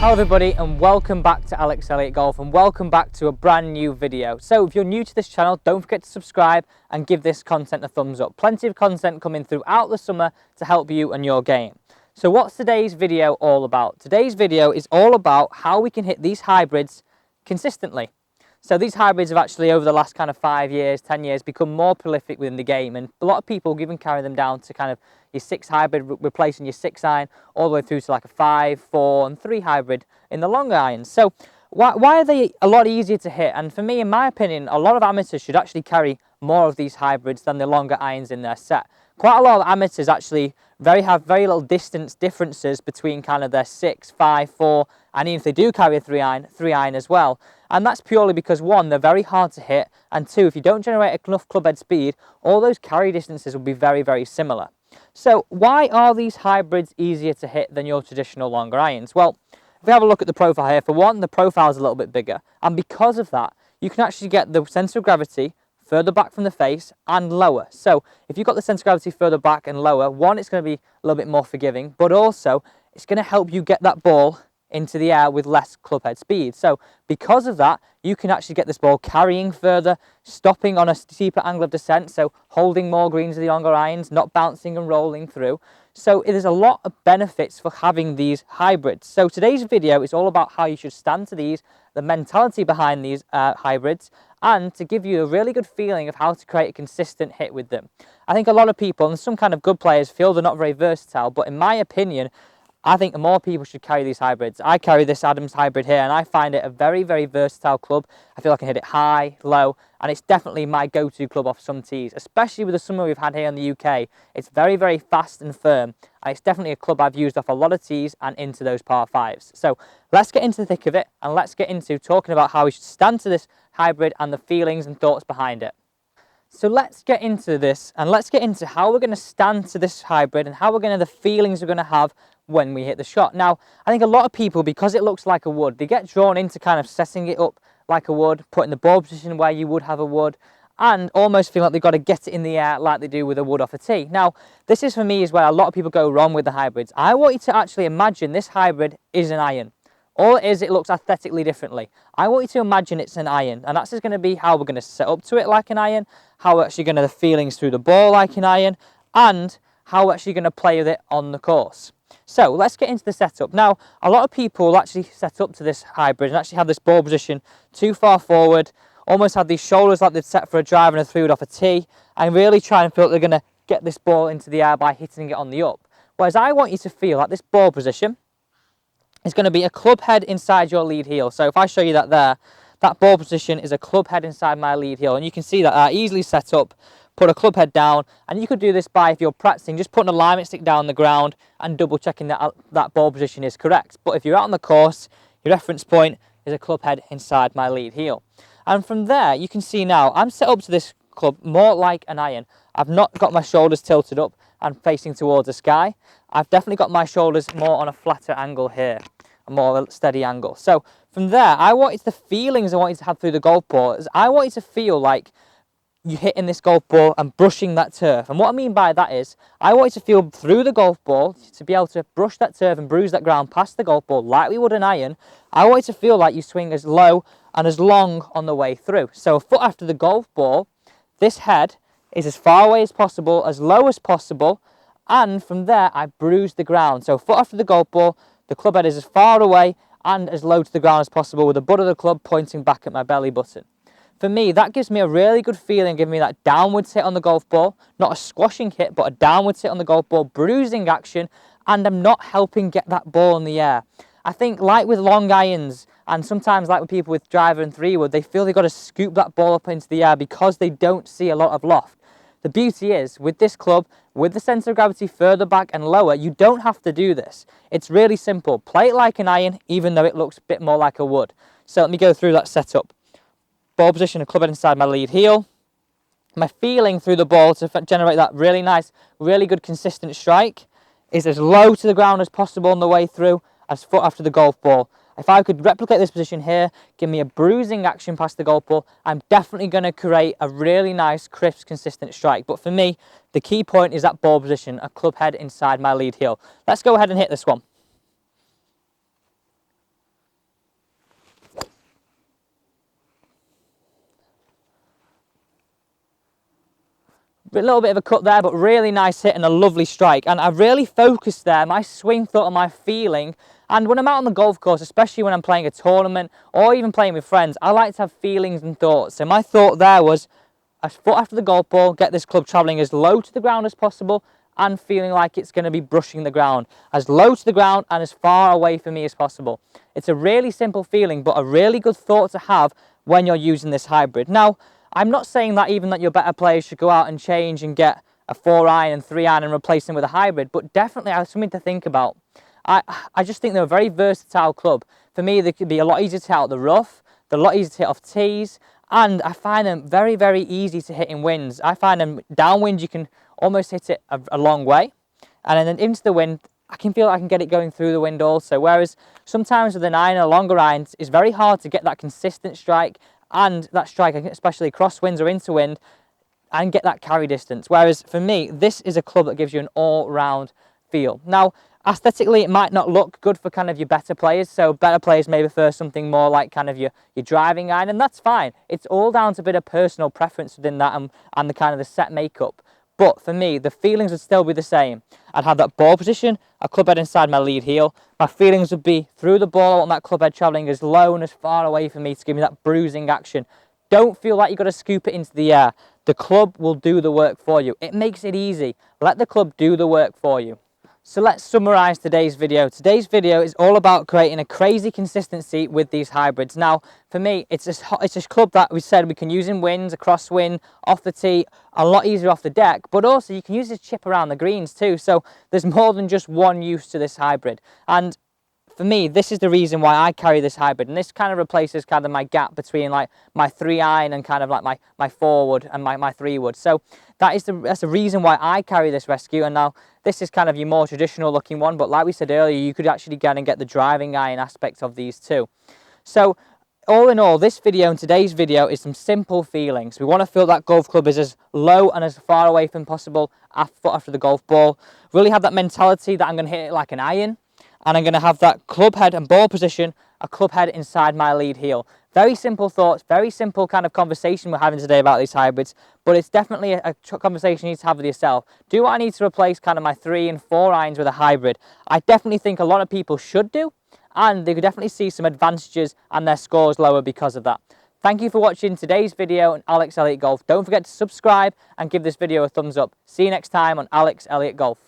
Hello everybody and welcome back to Alex Elliott Golf and welcome back to a brand new video. So if you're new to this channel, don't forget to subscribe and give this content a thumbs up. Plenty of content coming throughout the summer to help you and your game. So what's today's video all about? Today's video is all about how we can hit these hybrids consistently. So these hybrids have actually over the last kind of 5 years, 10 years become more prolific within the game, and a lot of people even carry them down to kind of your 6 hybrid replacing your 6 iron all the way through to like a 5, 4 and 3 hybrid in the longer irons. So why are they a lot easier to hit? And for me, in my opinion, a lot of amateurs should actually carry more of these hybrids than the longer irons in their set. Quite a lot of amateurs actually have very little distance differences between kind of their 6, 5, 4, and even if they do carry a 3 iron as well. And that's purely because, one, they're very hard to hit, and two, if you don't generate enough clubhead speed, all those carry distances will be very, very similar. So why are these hybrids easier to hit than your traditional longer irons? Well, if we have a look at the profile here, for one, the profile is a little bit bigger, and because of that, you can actually get the centre of gravity further back from the face and lower. So if you've got the centre of gravity further back and lower, one, it's going to be a little bit more forgiving, but also it's going to help you get that ball into the air with less clubhead speed. So because of that, you can actually get this ball carrying further, stopping on a steeper angle of descent, so holding more greens with the longer irons, not bouncing and rolling through. So there's a lot of benefits for having these hybrids. So today's video is all about how you should stand to these, the mentality behind these hybrids, and to give you a really good feeling of how to create a consistent hit with them. I think a lot of people, and some kind of good players, feel they're not very versatile, but in my opinion, I think more people should carry these hybrids. I carry this Adams hybrid here, and I find it a very, very versatile club. I feel I can hit it high, low, and it's definitely my go-to club off some tees, especially with the summer we've had here in the UK. It's very, very fast and firm, and it's definitely a club I've used off a lot of tees and into those par 5s. So let's get into the thick of it, and let's get into talking about how we should stand to this hybrid and the feelings and thoughts behind it. So let's get into this, and let's get into how we're going to stand to this hybrid and how the feelings we're going to have when we hit the shot. Now, I think a lot of people, because it looks like a wood, they get drawn into kind of setting it up like a wood, putting the ball position where you would have a wood, and almost feel like they've got to get it in the air like they do with a wood off a tee. Now, this is for me is where a lot of people go wrong with the hybrids. I want you to actually imagine this hybrid is an iron. All it is, it looks aesthetically differently. I want you to imagine it's an iron, and that's just going to be how we're going to set up to it like an iron, how we're actually going to the feelings through the ball like an iron, and how we're actually going to play with it on the course. So let's get into the setup. Now, a lot of people actually set up to this hybrid and actually have this ball position too far forward, almost have these shoulders like they'd set for a drive and a 3-wood off a tee, and really try and feel like they're going to get this ball into the air by hitting it on the up. Whereas I want you to feel like this ball position is going to be a club head inside your lead heel. So if I show you that there, that ball position is a club head inside my lead heel, and you can see that I easily set up, put a club head down, and you could do this by, if you're practicing, just putting a alignment stick down the ground and double checking that that ball position is correct. But if you're out on the course, your reference point is a club head inside my lead heel. And from there, you can see now, I'm set up to this club more like an iron. I've not got my shoulders tilted up and facing towards the sky. I've definitely got my shoulders more on a flatter angle here, a more steady angle. So from there, I wanted the feelings I want you to have through the golf ball is I want you to feel like you're hitting this golf ball and brushing that turf. And what I mean by that is, I want you to feel through the golf ball, to be able to brush that turf and bruise that ground past the golf ball like we would an iron. I want you to feel like you swing as low and as long on the way through. So a foot after the golf ball, this head is as far away as possible, as low as possible, and from there I bruise the ground. So a foot after the golf ball, the club head is as far away and as low to the ground as possible, with the butt of the club pointing back at my belly button. For me, that gives me a really good feeling, giving me that downwards hit on the golf ball, not a squashing hit, but a downwards hit on the golf ball, bruising action, and I'm not helping get that ball in the air. I think like with long irons, and sometimes like with people with driver and 3-wood, they feel they've got to scoop that ball up into the air because they don't see a lot of loft. The beauty is, with this club, with the centre of gravity further back and lower, you don't have to do this. It's really simple. Play it like an iron, even though it looks a bit more like a wood. So let me go through that setup. Ball position, a club head inside my lead heel. My feeling through the ball to generate that really nice, really good consistent strike is as low to the ground as possible on the way through, as foot after the golf ball. If I could replicate this position here, give me a bruising action past the golf ball, I'm definitely going to create a really nice, crisp, consistent strike. But for me, the key point is that ball position, a club head inside my lead heel. Let's go ahead and hit this one. A little bit of a cut there, but really nice hit and a lovely strike. And I really focused there, my swing thought and my feeling. And when I'm out on the golf course, especially when I'm playing a tournament or even playing with friends, I like to have feelings and thoughts. So my thought there was a foot after the golf ball, get this club travelling as low to the ground as possible and feeling like it's going to be brushing the ground. As low to the ground and as far away from me as possible. It's a really simple feeling, but a really good thought to have when you're using this hybrid. Now, I'm not saying that even that your better players should go out and change and get a 4-iron and 3-iron and replace them with a hybrid, but definitely I have something to think about. I just think they're a very versatile club. For me, they could be a lot easier to hit out the rough, they're a lot easier to hit off tees, and I find them very, very easy to hit in winds. I find them downwind, you can almost hit it a long way, and then into the wind, I can feel I can get it going through the wind also, whereas sometimes with an iron or longer irons, it's very hard to get that consistent strike and that strike, especially cross winds or into wind, and get that carry distance. Whereas for me, this is a club that gives you an all-round feel. Now, aesthetically, it might not look good for kind of your better players, so better players may prefer something more like kind of your driving iron, and that's fine. It's all down to a bit of personal preference within that and the kind of the set makeup. But for me, the feelings would still be the same. I'd have that ball position, a club head inside my lead heel. My feelings would be through the ball and that club head travelling as low and as far away from me to give me that bruising action. Don't feel like you've got to scoop it into the air. The club will do the work for you. It makes it easy. Let the club do the work for you. So let's summarise today's video. Today's video is all about creating a crazy consistency with these hybrids. Now, for me, it's a club that we said we can use in winds, across wind, off the tee, a lot easier off the deck, but also you can use this chip around the greens too. So there's more than just one use to this hybrid. And for me, this is the reason why I carry this hybrid, and this kind of replaces kind of my gap between like my 3-iron and kind of like my 4-wood and my 3-wood. So that's the reason why I carry this rescue. And now this is kind of your more traditional looking one, but like we said earlier, you could actually go and get the driving iron aspect of these too. So all in all, this video and today's video is some simple feelings. We want to feel that golf club is as low and as far away from possible after the golf ball. Really have that mentality that I'm going to hit it like an iron. And I'm going to have that club head and ball position, a club head inside my lead heel. Very simple thoughts, very simple kind of conversation we're having today about these hybrids, but it's definitely a conversation you need to have with yourself. Do I need to replace kind of my 3 and 4 irons with a hybrid? I definitely think a lot of people should do, and they could definitely see some advantages and their scores lower because of that. Thank you for watching today's video on Alex Elliott Golf. Don't forget to subscribe and give this video a thumbs up. See you next time on Alex Elliott Golf.